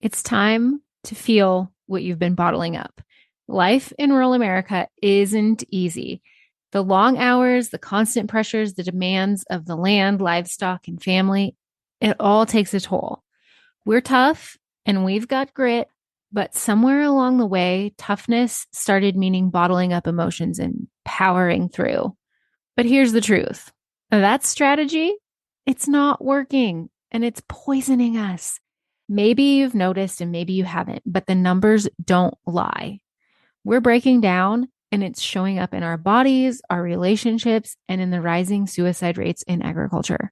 It's time to feel what you've been bottling up. Life in rural America isn't easy. The long hours, the constant pressures, the demands of the land, livestock, and family, it all takes a toll. We're tough and we've got grit, but somewhere along the way, toughness started meaning bottling up emotions and powering through. But here's the truth. That strategy, it's not working and it's poisoning us. Maybe you've noticed and maybe you haven't, but the numbers don't lie. We're breaking down and it's showing up in our bodies, our relationships, and in the rising suicide rates in agriculture.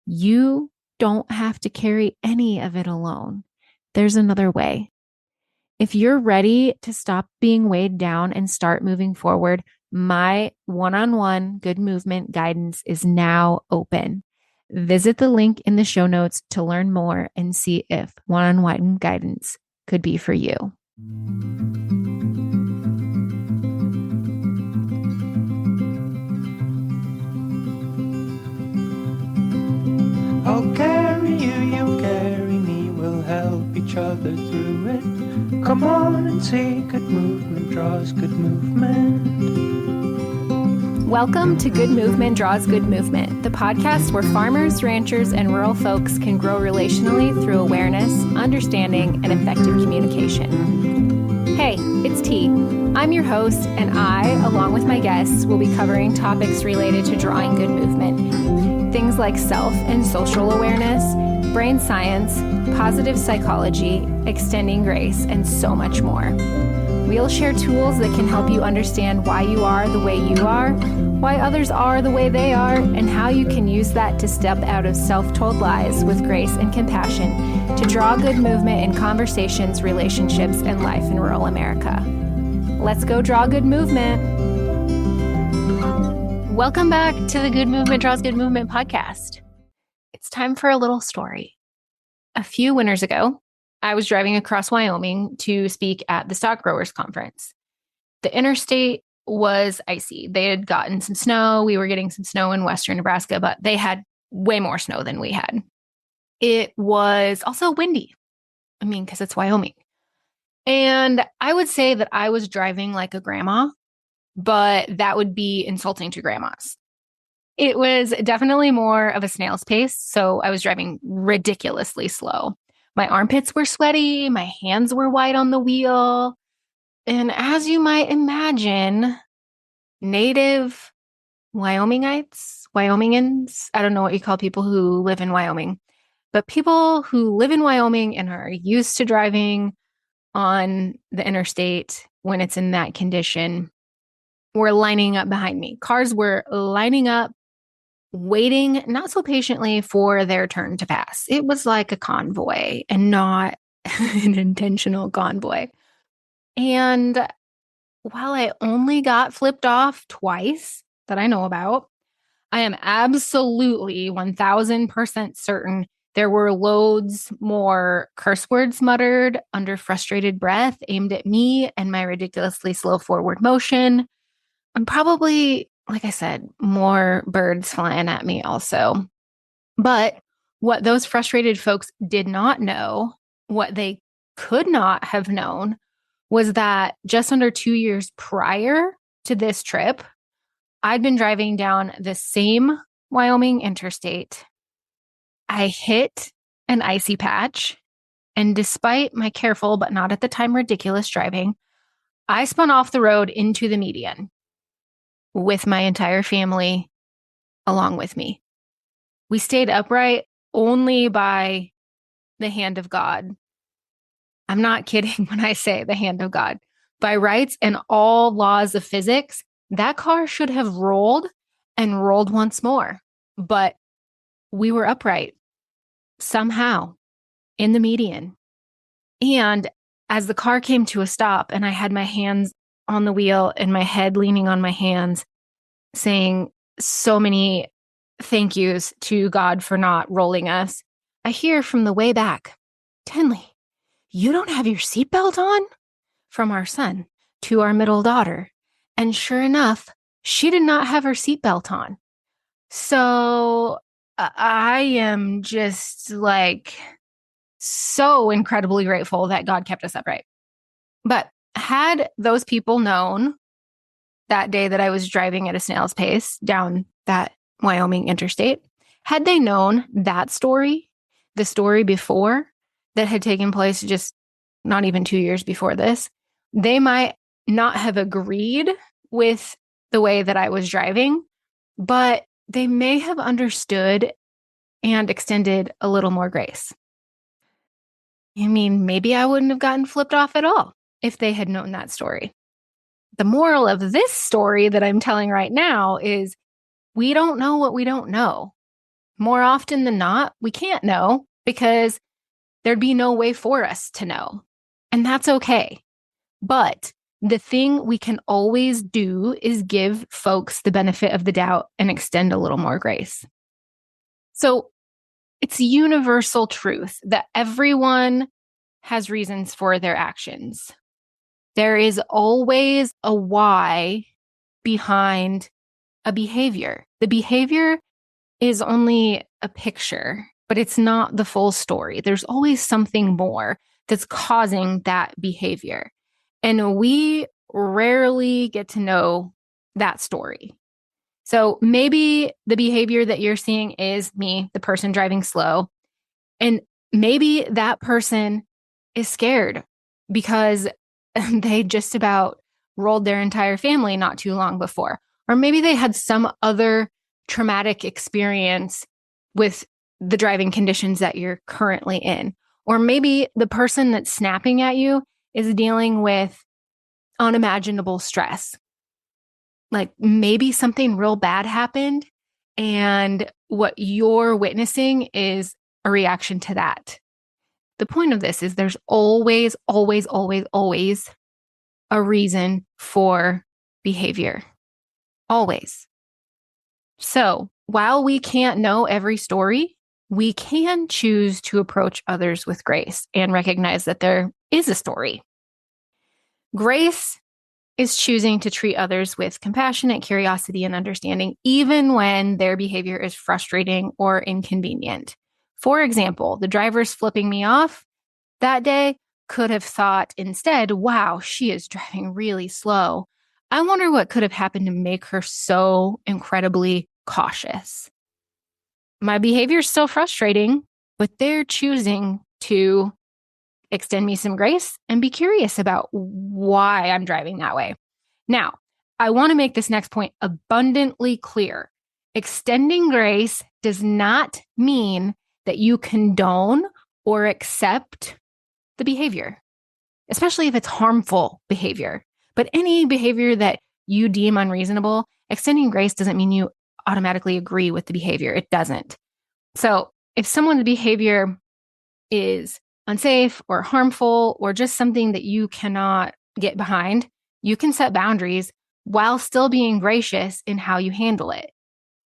You don't have to carry any of it alone. There's another way. If you're ready to stop being weighed down and start moving forward, my one-on-one good movement guidance is now open. Visit the link in the show notes to learn more and see if one-on-one guidance could be for you. I'll carry you, you carry me, we'll help each other through it. Come on and see, good movement draws good movement. Welcome to Good Movement Draws Good Movement, the podcast where farmers, ranchers, and rural folks can grow relationally through awareness, understanding, and effective communication. Hey, it's T. I'm your host, and I, along with my guests, will be covering topics related to drawing good movement. Things like self and social awareness, brain science, positive psychology, extending grace, and so much more. We'll share tools that can help you understand why you are the way you are, why others are the way they are, and how you can use that to step out of self-told lies with grace and compassion to draw good movement in conversations, relationships, and life in rural America. Let's go draw good movement. Welcome back to the Good Movement Draws Good Movement podcast. It's time for a little story. A few winters ago, I was driving across Wyoming to speak at the Stock Growers Conference. The interstate was icy. They had gotten some snow. We were getting some snow in western Nebraska, but they had way more snow than we had. It was also windy. Because it's Wyoming. And I would say that I was driving like a grandma, but that would be insulting to grandmas. It was definitely more of a snail's pace, so I was driving ridiculously slow. My armpits were sweaty, my hands were white on the wheel, and as you might imagine, native Wyomingans, I don't know what you call people who live in Wyoming, but people who live in Wyoming and are used to driving on the interstate when it's in that condition were lining up behind me. Cars were lining up, waiting not so patiently for their turn to pass. It was like a convoy and not an intentional convoy. And while I only got flipped off twice that I know about, I am absolutely 1000% certain there were loads more curse words muttered under frustrated breath aimed at me and my ridiculously slow forward motion. And probably, like I said, more birds flying at me also. But what those frustrated folks did not know, what they could not have known, was that just under 2 years prior to this trip, I'd been driving down the same Wyoming interstate. I hit an icy patch, and despite my careful but not at the time ridiculous driving, I spun off the road into the median with my entire family along with me. We stayed upright only by the hand of God. I'm not kidding when I say the hand of God. By rights and all laws of physics, that car should have rolled and rolled once more. But we were upright somehow in the median. And as the car came to a stop and I had my hands on the wheel and my head leaning on my hands, saying so many thank yous to God for not rolling us, I hear from the way back, Tenley, you don't have your seatbelt on? From our son to our middle daughter. And sure enough, she did not have her seatbelt on. So I am just like So incredibly grateful that God kept us upright. But had those people known that day that I was driving at a snail's pace down that Wyoming interstate, had they known that story, the story before that had taken place just not even 2 years before this, they might not have agreed with the way that I was driving, but they may have understood and extended a little more grace. I mean, maybe I wouldn't have gotten flipped off at all if they had known that story. The moral of this story that I'm telling right now is we don't know what we don't know. More often than not, we can't know because there'd be no way for us to know. And that's okay. But the thing we can always do is give folks the benefit of the doubt and extend a little more grace. So it's universal truth that everyone has reasons for their actions. There is always a why behind a behavior. The behavior is only a picture, but it's not the full story. There's always something more that's causing that behavior. And we rarely get to know that story. So maybe the behavior that you're seeing is me, the person driving slow. And maybe that person is scared because they just about rolled their entire family not too long before. Or maybe they had some other traumatic experience with the driving conditions that you're currently in. Or maybe the person that's snapping at you is dealing with unimaginable stress. Like maybe something real bad happened, and what you're witnessing is a reaction to that. The point of this is there's always, always, always, always a reason for behavior. Always. So while we can't know every story, we can choose to approach others with grace and recognize that there is a story. Grace is choosing to treat others with compassionate curiosity and understanding, even when their behavior is frustrating or inconvenient. For example, the driver's flipping me off that day could have thought instead, wow, she is driving really slow. I wonder what could have happened to make her so incredibly cautious. My behavior is still frustrating, but they're choosing to extend me some grace and be curious about why I'm driving that way. Now, I want to make this next point abundantly clear. Extending grace does not mean that you condone or accept the behavior, especially if it's harmful behavior. But any behavior that you deem unreasonable, extending grace doesn't mean you automatically agree with the behavior. It doesn't. So if someone's behavior is unsafe or harmful or just something that you cannot get behind, you can set boundaries while still being gracious in how you handle it.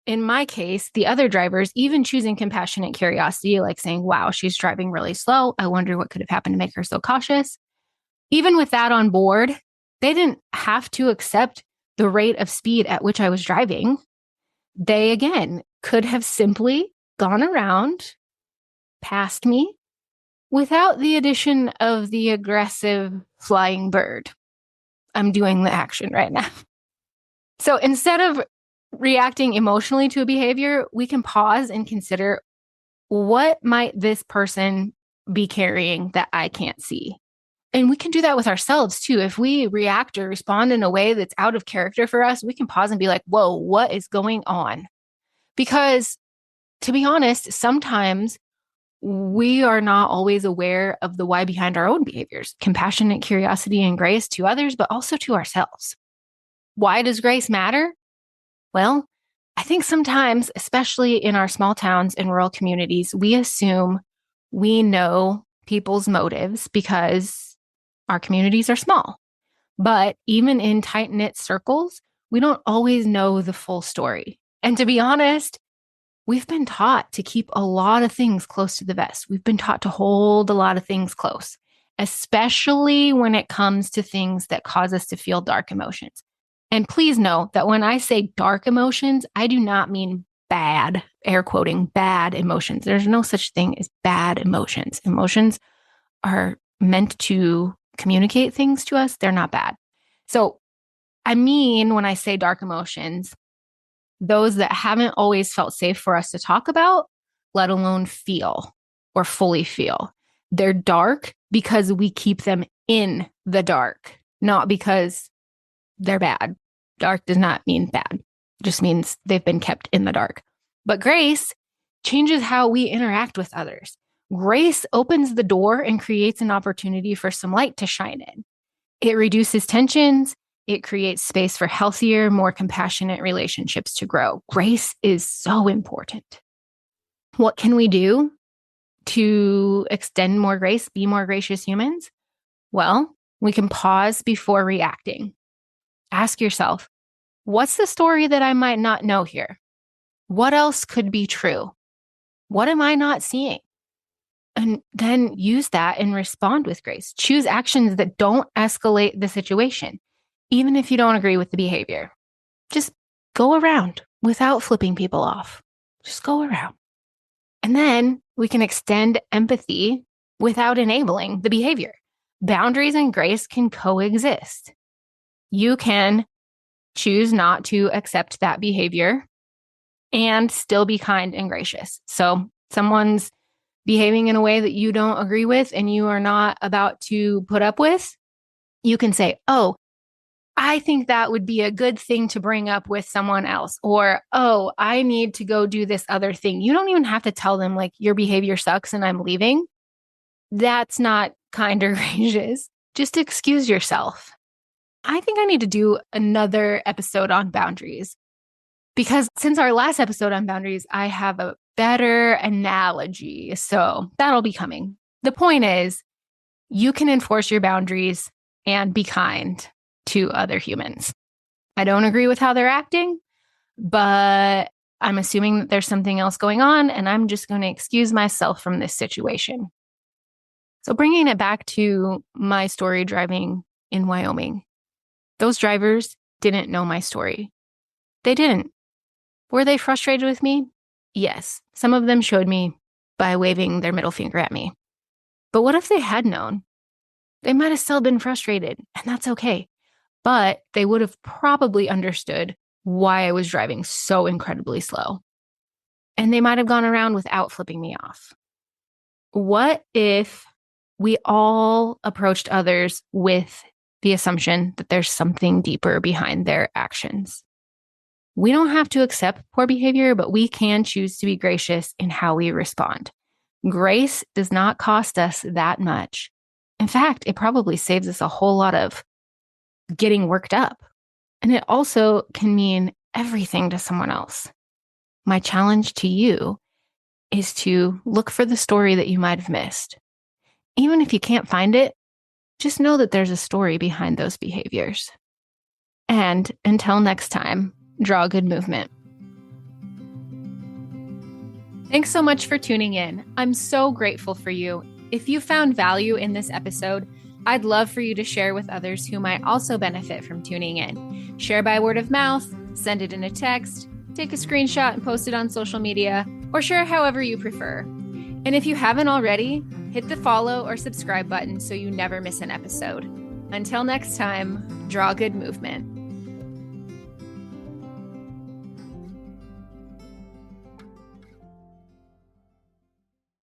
In my case, the other drivers, even choosing compassionate curiosity, like saying, wow, she's driving really slow. I wonder what could have happened to make her so cautious. Even with that on board, they didn't have to accept the rate of speed at which I was driving. They, again, could have simply gone around past me without the addition of the aggressive flying bird. I'm doing the action right now. So instead of reacting emotionally to a behavior, we can pause and consider, what might this person be carrying that I can't see? And we can do that with ourselves too. If we react or respond in a way that's out of character for us, we can pause and be like, whoa, what is going on? Because to be honest, sometimes we are not always aware of the why behind our own behaviors, compassionate curiosity and grace to others, but also to ourselves. Why does grace matter? Well, I think sometimes, especially in our small towns and rural communities, we assume we know people's motives because our communities are small. But even in tight-knit circles, we don't always know the full story. And to be honest, we've been taught to keep a lot of things close to the vest. We've been taught to hold a lot of things close, especially when it comes to things that cause us to feel dark emotions. And please know that when I say dark emotions, I do not mean bad, air quoting, bad emotions. There's no such thing as bad emotions. Emotions are meant to communicate things to us. They're not bad. So, I mean, when I say dark emotions, those that haven't always felt safe for us to talk about, let alone feel or fully feel. They're dark because we keep them in the dark, not because they're bad. Dark does not mean bad, it just means they've been kept in the dark. But grace changes how we interact with others. Grace opens the door and creates an opportunity for some light to shine in. It reduces tensions. It creates space for healthier, more compassionate relationships to grow. Grace is so important. What can we do to extend more grace, be more gracious humans? Well, we can pause before reacting. Ask yourself, what's the story that I might not know here? What else could be true? What am I not seeing? And then use that and respond with grace. Choose actions that don't escalate the situation, even if you don't agree with the behavior. Just go around without flipping people off. Just go around. And then we can extend empathy without enabling the behavior. Boundaries and grace can coexist. You can choose not to accept that behavior and still be kind and gracious. So someone's behaving in a way that you don't agree with and you are not about to put up with, you can say, oh, I think that would be a good thing to bring up with someone else. Or, oh, I need to go do this other thing. You don't even have to tell them, like, your behavior sucks and I'm leaving. That's not kind or gracious. Just excuse yourself. I think I need to do another episode on boundaries because since our last episode on boundaries, I have a better analogy. So that'll be coming. The point is, you can enforce your boundaries and be kind to other humans. I don't agree with how they're acting, but I'm assuming that there's something else going on, and I'm just going to excuse myself from this situation. So, bringing it back to my story driving in Wyoming, those drivers didn't know my story. They didn't. Were they frustrated with me? Yes. Some of them showed me by waving their middle finger at me. But what if they had known? They might have still been frustrated, and that's okay. But they would have probably understood why I was driving so incredibly slow. And they might have gone around without flipping me off. What if we all approached others with the assumption that there's something deeper behind their actions? We don't have to accept poor behavior, but we can choose to be gracious in how we respond. Grace does not cost us that much. In fact, it probably saves us a whole lot of getting worked up. And it also can mean everything to someone else. My challenge to you is to look for the story that you might have missed. Even if you can't find it, just know that there's a story behind those behaviors. And until next time, draw a good movement. Thanks so much for tuning in. I'm so grateful for you. If you found value in this episode, I'd love for you to share with others who might also benefit from tuning in. Share by word of mouth, send it in a text, take a screenshot and post it on social media, or share however you prefer. And if you haven't already, hit the follow or subscribe button so you never miss an episode. Until next time, draw good movement.